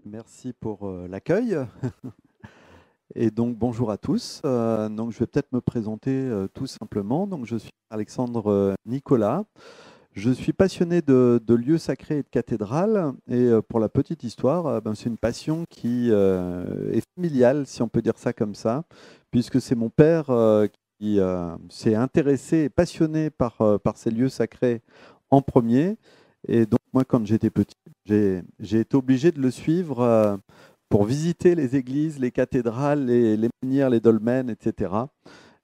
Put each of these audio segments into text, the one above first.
Merci pour l'accueil. Et donc, bonjour à tous. Donc, je vais peut-être me présenter tout simplement. Donc, je suis Alexandre Nicolas. Je suis passionné de lieux sacrés et de cathédrales. Et pour la petite histoire, c'est une passion qui est familiale, si on peut dire ça comme ça, puisque c'est mon père qui s'est intéressé et passionné par ces lieux sacrés en premier. Et donc, moi, quand j'étais petit, j'ai été obligé de le suivre pour visiter les églises, les cathédrales, les menhirs, les dolmens, etc.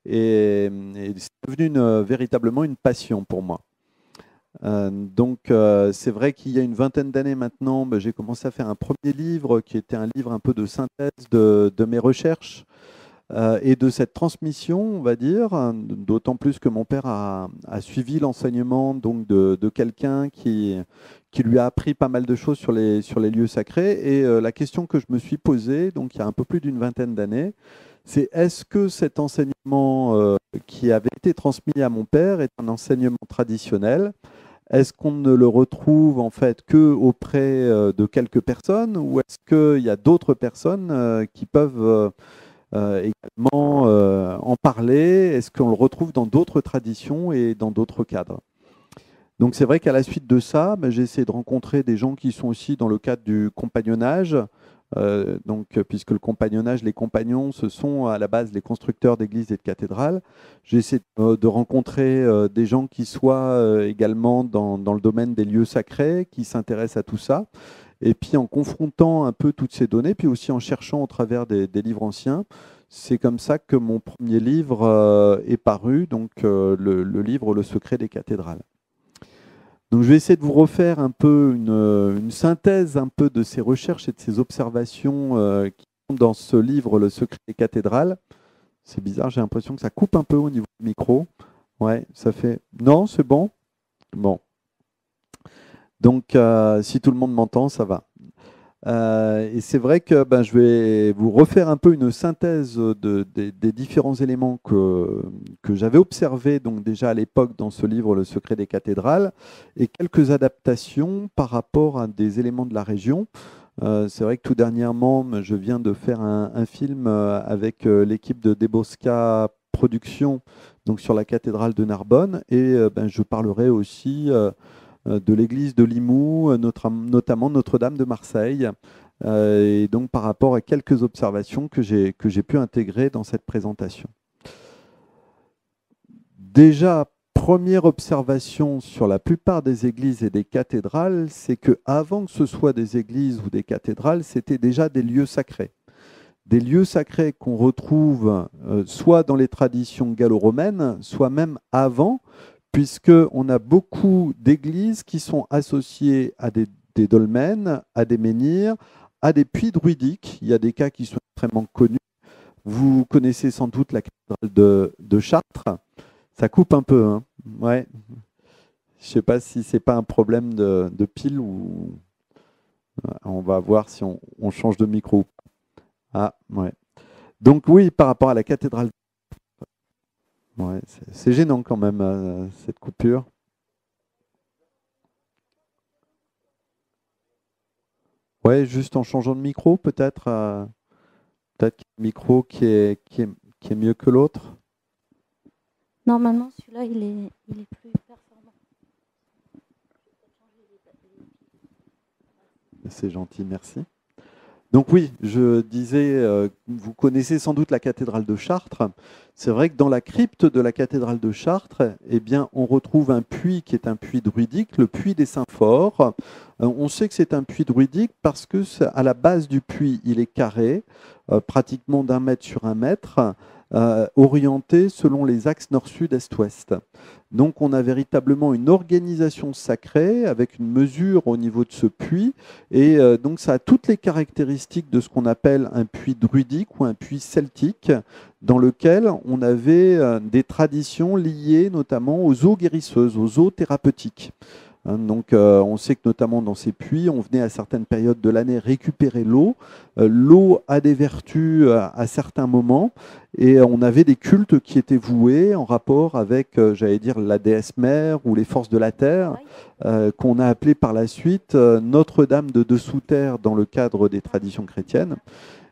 Et c'est devenu véritablement une passion pour moi. C'est vrai qu'il y a une vingtaine d'années maintenant, j'ai commencé à faire un premier livre qui était un livre un peu de synthèse de mes recherches et de cette transmission, on va dire, d'autant plus que mon père a suivi l'enseignement donc de quelqu'un qui lui a appris pas mal de choses sur les lieux sacrés. Et la question que je me suis posée, donc il y a un peu plus d'une vingtaine d'années, c'est est-ce que cet enseignement qui avait été transmis à mon père est un enseignement traditionnel? Est-ce qu'on ne le retrouve en fait que auprès de quelques personnes, ou est-ce qu'il y a d'autres personnes qui peuvent également en parler? Est-ce qu'on le retrouve dans d'autres traditions et dans d'autres cadres? Donc c'est vrai qu'à la suite de ça, j'ai essayé de rencontrer des gens qui sont aussi dans le cadre du compagnonnage. Puisque le compagnonnage, les compagnons, ce sont à la base les constructeurs d'églises et de cathédrales. J'ai essayé de rencontrer des gens qui soient également dans le domaine des lieux sacrés, qui s'intéressent à tout ça. Et puis en confrontant un peu toutes ces données, puis aussi en cherchant au travers des livres anciens, c'est comme ça que mon premier livre est paru, donc le livre Le secret des cathédrales. Donc, je vais essayer de vous refaire un peu une synthèse un peu de ces recherches et de ces observations qui sont dans ce livre, Le secret des cathédrales. C'est bizarre, j'ai l'impression que ça coupe un peu au niveau du micro. Ouais, ça fait. Non, c'est bon? Bon. Donc, si tout le monde m'entend, ça va. Et c'est vrai que je vais vous refaire un peu une synthèse des différents éléments que j'avais observés donc déjà à l'époque dans ce livre Le secret des cathédrales, et quelques adaptations par rapport à des éléments de la région. C'est vrai que tout dernièrement, je viens de faire un film avec l'équipe de Debosca Productions donc sur la cathédrale de Narbonne, et je parlerai aussi de l'église de Limoux, notamment Notre-Dame de Marseille, et donc par rapport à quelques observations que j'ai pu intégrer dans cette présentation. Déjà, première observation sur la plupart des églises et des cathédrales, c'est que avant que ce soit des églises ou des cathédrales, c'était déjà des lieux sacrés. Des lieux sacrés qu'on retrouve soit dans les traditions gallo-romaines, soit même avant, puisqu'on a beaucoup d'églises qui sont associées à des dolmens, à des menhirs, à des puits druidiques. Il y a des cas qui sont extrêmement connus. Vous connaissez sans doute la cathédrale de Chartres. Ça coupe un peu, hein. Ouais. Je ne sais pas si ce n'est pas un problème de pile ou on va voir si on change de micro. Ah, ouais. Donc oui, par rapport à la cathédrale, ouais, c'est gênant quand même, cette coupure. Ouais, juste en changeant de micro, peut-être. Peut-être qu'il y a un micro qui est mieux que l'autre. Normalement, celui-là, il est plus performant. C'est gentil, merci. Donc oui, je disais, vous connaissez sans doute la cathédrale de Chartres. C'est vrai que dans la crypte de la cathédrale de Chartres, eh bien, on retrouve un puits qui est un puits druidique, le puits des Saints-Forts. On sait que c'est un puits druidique parce que à la base du puits, il est carré, pratiquement d'1 mètre sur 1 mètre, orienté selon les axes nord-sud, est-ouest. Donc on a véritablement une organisation sacrée avec une mesure au niveau de ce puits, et donc ça a toutes les caractéristiques de ce qu'on appelle un puits druidique ou un puits celtique, dans lequel on avait des traditions liées notamment aux eaux guérisseuses, aux eaux thérapeutiques. Donc on sait que notamment dans ces puits, on venait à certaines périodes de l'année récupérer l'eau. L'eau a des vertus à certains moments, et on avait des cultes qui étaient voués en rapport avec, j'allais dire, la déesse mère ou les forces de la terre, qu'on a appelé par la suite Notre-Dame de Dessous-Terre dans le cadre des traditions chrétiennes.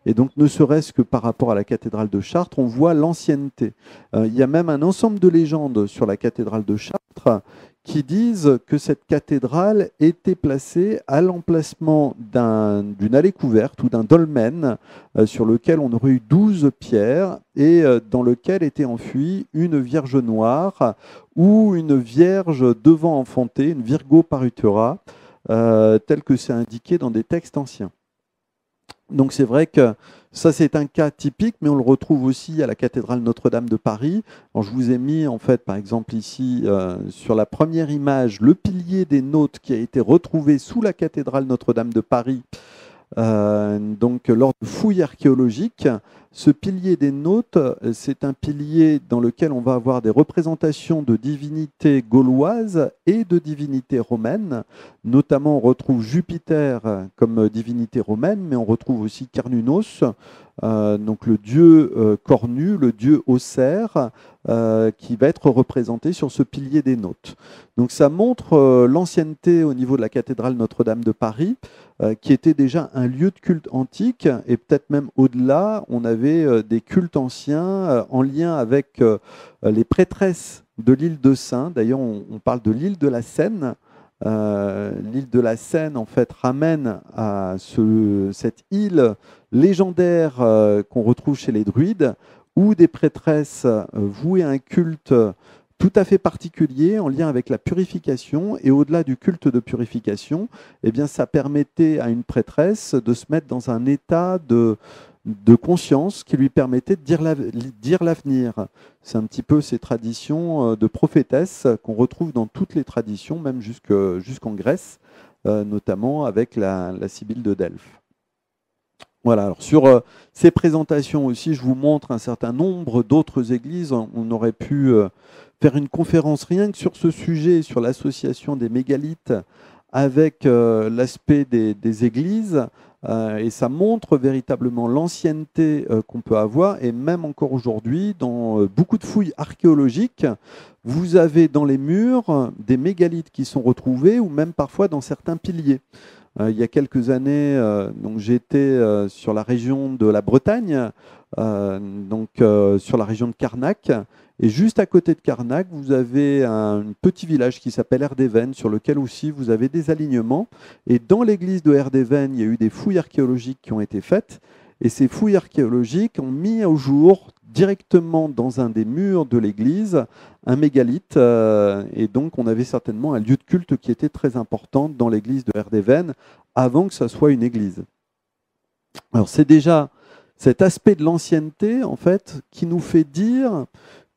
Et donc, ne serait-ce que par rapport à la cathédrale de Chartres, on voit l'ancienneté. Il y a même un ensemble de légendes sur la cathédrale de Chartres qui disent que cette cathédrale était placée à l'emplacement d'une allée couverte ou d'un dolmen sur lequel on aurait eu 12 pierres et dans lequel était enfuie une Vierge noire ou une Vierge devant enfantée, une Virgo Paritura, telle que c'est indiqué dans des textes anciens. Donc c'est vrai que ça c'est un cas typique, mais on le retrouve aussi à la cathédrale Notre-Dame de Paris. Alors, je vous ai mis en fait par exemple ici sur la première image le pilier des Nautes qui a été retrouvé sous la cathédrale Notre-Dame de Paris. Donc lors de fouilles archéologiques, ce pilier des Nautes, c'est un pilier dans lequel on va avoir des représentations de divinités gauloises et de divinités romaines. Notamment, on retrouve Jupiter comme divinité romaine, mais on retrouve aussi Carnunos, donc le dieu cornu, le dieu ossaire, qui va être représenté sur ce pilier des Nautes. Donc ça montre l'ancienneté au niveau de la cathédrale Notre-Dame de Paris, qui était déjà un lieu de culte antique, et peut-être même au-delà, on avait des cultes anciens en lien avec les prêtresses de l'île de Sein. D'ailleurs, on parle de l'île de la Seine. L'île de la Seine, en fait, ramène à cette île légendaire qu'on retrouve chez les druides, où des prêtresses vouaient un culte tout à fait particulier en lien avec la purification, et au-delà du culte de purification, eh bien, ça permettait à une prêtresse de se mettre dans un état de conscience qui lui permettait de dire l'avenir. C'est un petit peu ces traditions de prophétesse qu'on retrouve dans toutes les traditions, même jusqu'en Grèce, notamment avec la Sibylle de Delphes. Voilà, alors sur ces présentations aussi, je vous montre un certain nombre d'autres églises. On aurait pu faire une conférence rien que sur ce sujet, sur l'association des mégalithes avec l'aspect des églises. Et ça montre véritablement l'ancienneté qu'on peut avoir. Et même encore aujourd'hui, dans beaucoup de fouilles archéologiques, vous avez dans les murs des mégalithes qui sont retrouvés, ou même parfois dans certains piliers. Il y a quelques années, donc j'étais sur la région de la Bretagne, sur la région de Carnac. Et juste à côté de Carnac, vous avez un petit village qui s'appelle Erdevenne, sur lequel aussi vous avez des alignements. Et dans l'église de Erdevenne, il y a eu des fouilles archéologiques qui ont été faites. Et ces fouilles archéologiques ont mis au jour, directement dans un des murs de l'église, un mégalithe. Et donc, on avait certainement un lieu de culte qui était très important dans l'église de Erdevenne, avant que ça soit une église. Alors, c'est déjà cet aspect de l'ancienneté, en fait, qui nous fait dire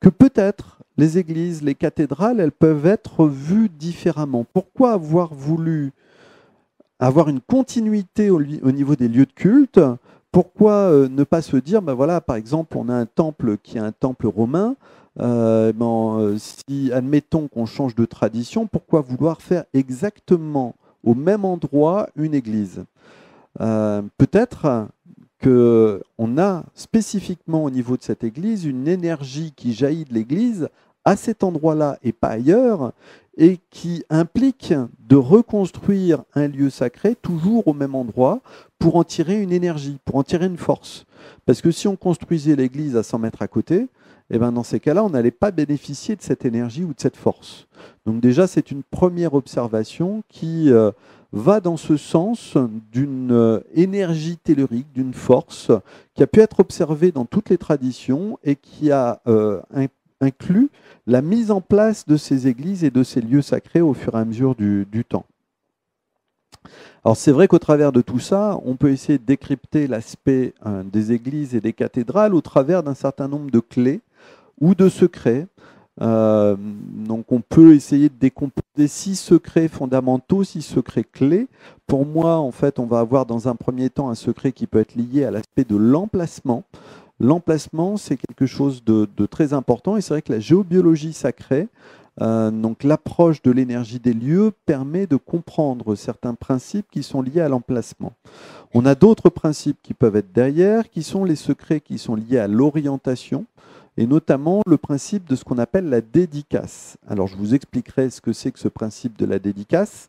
que peut-être les églises, les cathédrales, elles peuvent être vues différemment. Pourquoi avoir voulu avoir une continuité au niveau des lieux de culte? Pourquoi ne pas se dire, ben voilà, par exemple, on a un temple qui est un temple romain, si, admettons qu'on change de tradition, pourquoi vouloir faire exactement au même endroit une église? Peut-être qu'on a spécifiquement au niveau de cette église une énergie qui jaillit de l'église à cet endroit-là et pas ailleurs, et qui implique de reconstruire un lieu sacré toujours au même endroit pour en tirer une énergie, pour en tirer une force. Parce que si on construisait l'église à 100 mètres à côté, eh ben dans ces cas-là, on n'allait pas bénéficier de cette énergie ou de cette force. Donc déjà, c'est une première observation qui va dans ce sens d'une énergie tellurique, d'une force qui a pu être observée dans toutes les traditions et qui a inclut la mise en place de ces églises et de ces lieux sacrés au fur et à mesure du temps. Alors c'est vrai qu'au travers de tout ça, on peut essayer de décrypter l'aspect des églises et des cathédrales au travers d'un certain nombre de clés ou de secrets. Donc on peut essayer de décomposer 6 secrets fondamentaux, 6 secrets clés. Pour moi, en fait, on va avoir dans un premier temps un secret qui peut être lié à l'aspect de l'emplacement. L'emplacement, c'est quelque chose de très important et c'est vrai que la géobiologie sacrée, donc l'approche de l'énergie des lieux permet de comprendre certains principes qui sont liés à l'emplacement. On a d'autres principes qui peuvent être derrière, qui sont les secrets qui sont liés à l'orientation, et notamment le principe de ce qu'on appelle la dédicace. Alors je vous expliquerai ce que c'est que ce principe de la dédicace,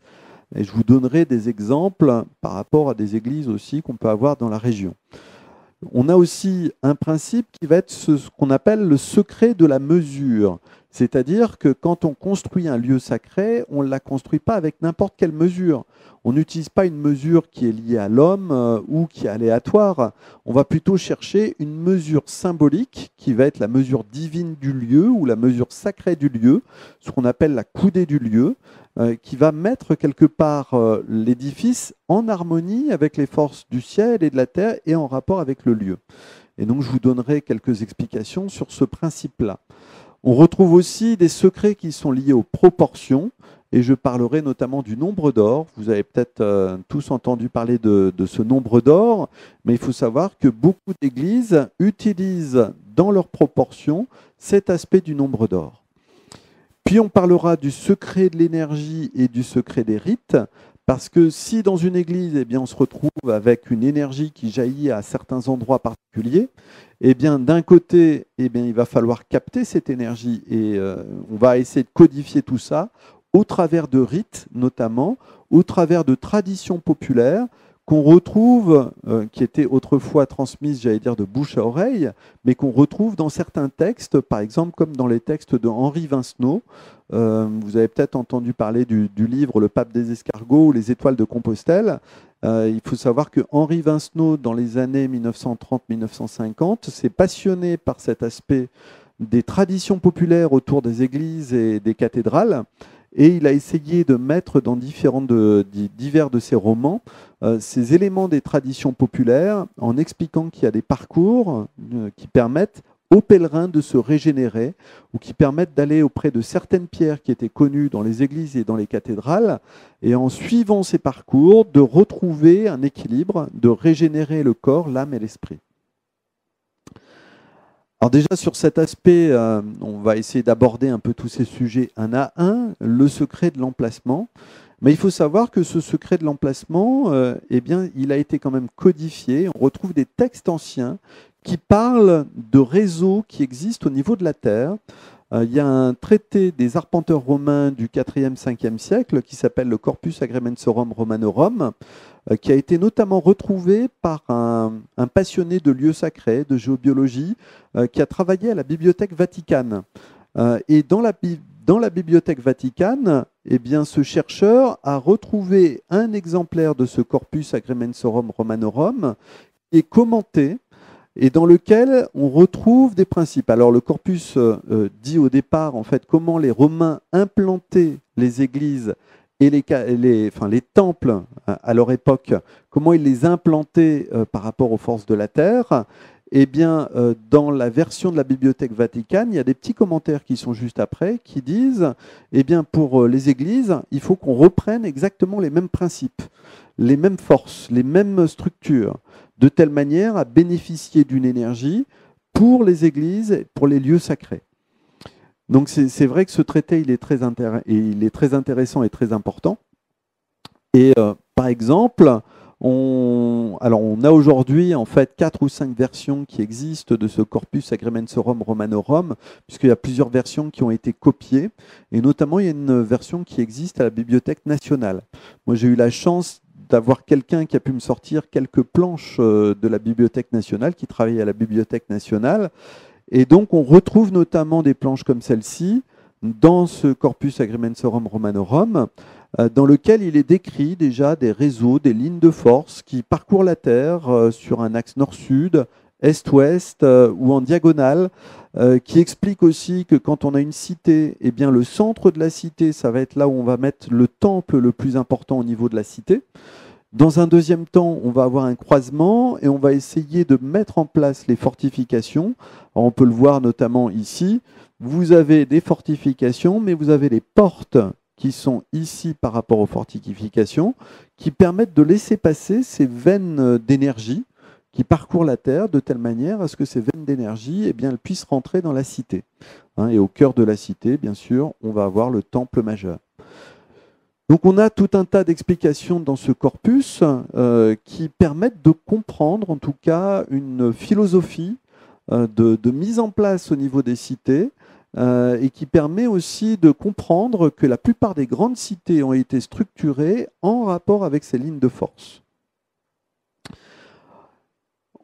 et je vous donnerai des exemples par rapport à des églises aussi qu'on peut avoir dans la région. On a aussi un principe qui va être ce qu'on appelle le secret de la mesure. C'est-à-dire que quand on construit un lieu sacré, on ne la construit pas avec n'importe quelle mesure. On n'utilise pas une mesure qui est liée à l'homme ou qui est aléatoire. On va plutôt chercher une mesure symbolique qui va être la mesure divine du lieu ou la mesure sacrée du lieu, ce qu'on appelle la coudée du lieu, qui va mettre quelque part l'édifice en harmonie avec les forces du ciel et de la terre et en rapport avec le lieu. Et donc je vous donnerai quelques explications sur ce principe-là. On retrouve aussi des secrets qui sont liés aux proportions, et je parlerai notamment du nombre d'or. Vous avez peut-être tous entendu parler de ce nombre d'or, mais il faut savoir que beaucoup d'églises utilisent dans leurs proportions cet aspect du nombre d'or. Puis on parlera du secret de l'énergie et du secret des rites, parce que si dans une église, eh bien, on se retrouve avec une énergie qui jaillit à certains endroits particuliers, eh bien, d'un côté, eh bien, il va falloir capter cette énergie et on va essayer de codifier tout ça au travers de rites, notamment, au travers de traditions populaires qu'on retrouve, qui étaient autrefois transmises, j'allais dire, de bouche à oreille, mais qu'on retrouve dans certains textes, par exemple comme dans les textes de Henri Vincenot. Vous avez peut-être entendu parler du livre Le Pape des Escargots ou Les Étoiles de Compostelle. Il faut savoir que Henri Vincenot, dans les années 1930-1950, s'est passionné par cet aspect des traditions populaires autour des églises et des cathédrales. Et il a essayé de mettre dans divers de ses romans ces éléments des traditions populaires en expliquant qu'il y a des parcours qui permettent aux pèlerins de se régénérer ou qui permettent d'aller auprès de certaines pierres qui étaient connues dans les églises et dans les cathédrales et en suivant ces parcours de retrouver un équilibre, de régénérer le corps, l'âme et l'esprit. Alors déjà sur cet aspect, on va essayer d'aborder un peu tous ces sujets un à un, le secret de l'emplacement. Mais il faut savoir que ce secret de l'emplacement, eh bien, il a été quand même codifié. On retrouve des textes anciens qui parlent de réseaux qui existent au niveau de la Terre. Il y a un traité des arpenteurs romains du 4e, 5e siècle qui s'appelle le Corpus Agremensorum Romanorum, qui a été notamment retrouvé par un passionné de lieux sacrés, de géobiologie, qui a travaillé à la Bibliothèque Vaticane. Et dans la Bibliothèque Vaticane, eh bien, ce chercheur a retrouvé un exemplaire de ce Corpus Agremensorum Romanorum qui est commenté et dans lequel on retrouve des principes. Alors le corpus dit au départ en fait comment les Romains implantaient les églises et les temples à leur époque, comment ils les implantaient par rapport aux forces de la terre. Eh bien, dans la version de la Bibliothèque Vaticane, il y a des petits commentaires qui sont juste après, qui disent, eh bien, pour les églises, il faut qu'on reprenne exactement les mêmes principes, les mêmes forces, les mêmes structures, de telle manière à bénéficier d'une énergie pour les églises, pour les lieux sacrés. Donc c'est vrai que ce traité, il est très intéressant et très important. Et par exemple, on a aujourd'hui en fait 4 ou 5 versions qui existent de ce Corpus Agremensorum Romanorum, puisqu'il y a plusieurs versions qui ont été copiées, et notamment il y a une version qui existe à la Bibliothèque nationale. Moi j'ai eu la chance d'avoir quelqu'un qui a pu me sortir quelques planches de la Bibliothèque nationale, qui travaille à la Bibliothèque nationale, et donc on retrouve notamment des planches comme celle-ci dans ce Corpus Agremensorum Romanorum, dans lequel il est décrit déjà des réseaux, des lignes de force qui parcourent la Terre sur un axe nord-sud, est-ouest ou en diagonale, qui explique aussi que quand on a une cité, eh bien, le centre de la cité, ça va être là où on va mettre le temple le plus important au niveau de la cité. Dans un deuxième temps, on va avoir un croisement et on va essayer de mettre en place les fortifications. Alors, on peut le voir notamment ici. Vous avez des fortifications, mais vous avez les portes qui sont ici par rapport aux fortifications, qui permettent de laisser passer ces veines d'énergie qui parcourent la Terre de telle manière à ce que ces veines d'énergie, eh bien, elles puissent rentrer dans la cité. Et au cœur de la cité, bien sûr, on va avoir le temple majeur. Donc on a tout un tas d'explications dans ce corpus qui permettent de comprendre en tout cas une philosophie de mise en place au niveau des cités et qui permet aussi de comprendre que la plupart des grandes cités ont été structurées en rapport avec ces lignes de force.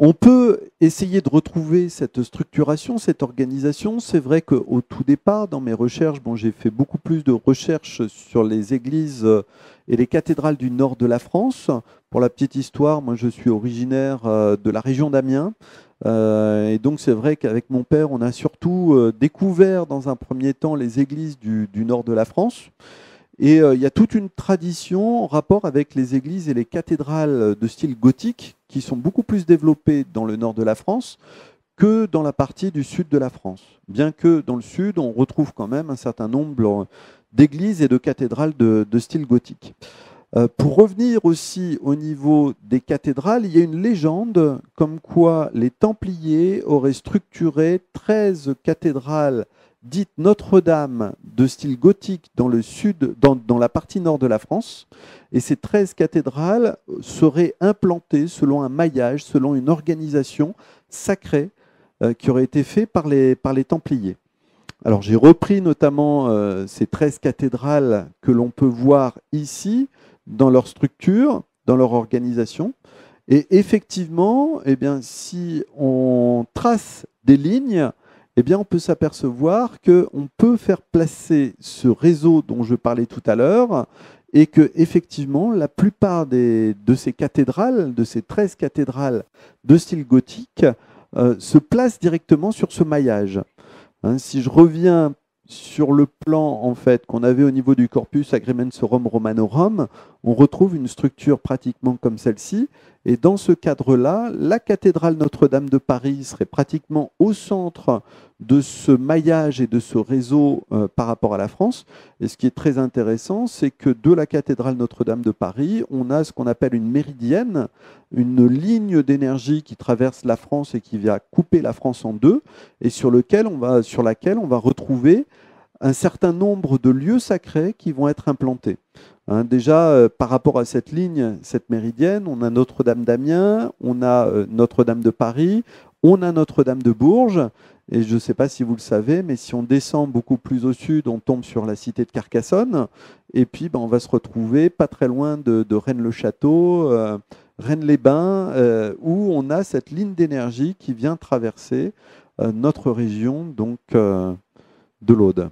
On peut essayer de retrouver cette structuration, cette organisation. C'est vrai qu'au tout départ, dans mes recherches, j'ai fait beaucoup plus de recherches sur les églises et les cathédrales du nord de la France. Pour la petite histoire, moi je suis originaire de la région d'Amiens. Et donc c'est vrai qu'avec mon père, on a surtout découvert dans un premier temps les églises du nord de la France. Et il y a toute une tradition en rapport avec les églises et les cathédrales de style gothique qui sont beaucoup plus développées dans le nord de la France que dans la partie du sud de la France. Bien que dans le sud, on retrouve quand même un certain nombre d'églises et de cathédrales de style gothique. Pour revenir aussi au niveau des cathédrales, il y a une légende comme quoi les Templiers auraient structuré 13 cathédrales dites Notre-Dame de style gothique dans le sud, dans la partie nord de la France. Et ces 13 cathédrales seraient implantées selon un maillage, selon une organisation sacrée qui aurait été faite par les Templiers. Alors j'ai repris notamment ces 13 cathédrales que l'on peut voir ici, dans leur structure, dans leur organisation. Et effectivement, eh bien, si on trace des lignes, eh bien, on peut s'apercevoir qu'on peut faire placer ce réseau dont je parlais tout à l'heure et que effectivement, la plupart de ces cathédrales, de ces 13 cathédrales de style gothique, se placent directement sur ce maillage. Si je reviens sur le plan en fait, qu'on avait au niveau du Corpus Agrimensorum Romanorum, on retrouve une structure pratiquement comme celle-ci. Et dans ce cadre-là, la cathédrale Notre-Dame de Paris serait pratiquement au centre de ce maillage et de ce réseau par rapport à la France. Et ce qui est très intéressant, c'est que de la cathédrale Notre-Dame de Paris, on a ce qu'on appelle une méridienne, une ligne d'énergie qui traverse la France et qui vient couper la France en deux, et sur laquelle on va retrouver un certain nombre de lieux sacrés qui vont être implantés. Déjà, par rapport à cette ligne, cette méridienne, on a Notre-Dame d'Amiens, on a Notre-Dame de Paris, on a Notre-Dame de Bourges, et je ne sais pas si vous le savez, mais si on descend beaucoup plus au sud, on tombe sur la cité de Carcassonne, et puis on va se retrouver pas très loin de Rennes-le-Château, Rennes-les-Bains, où on a cette ligne d'énergie qui vient traverser notre région donc, de l'Aude.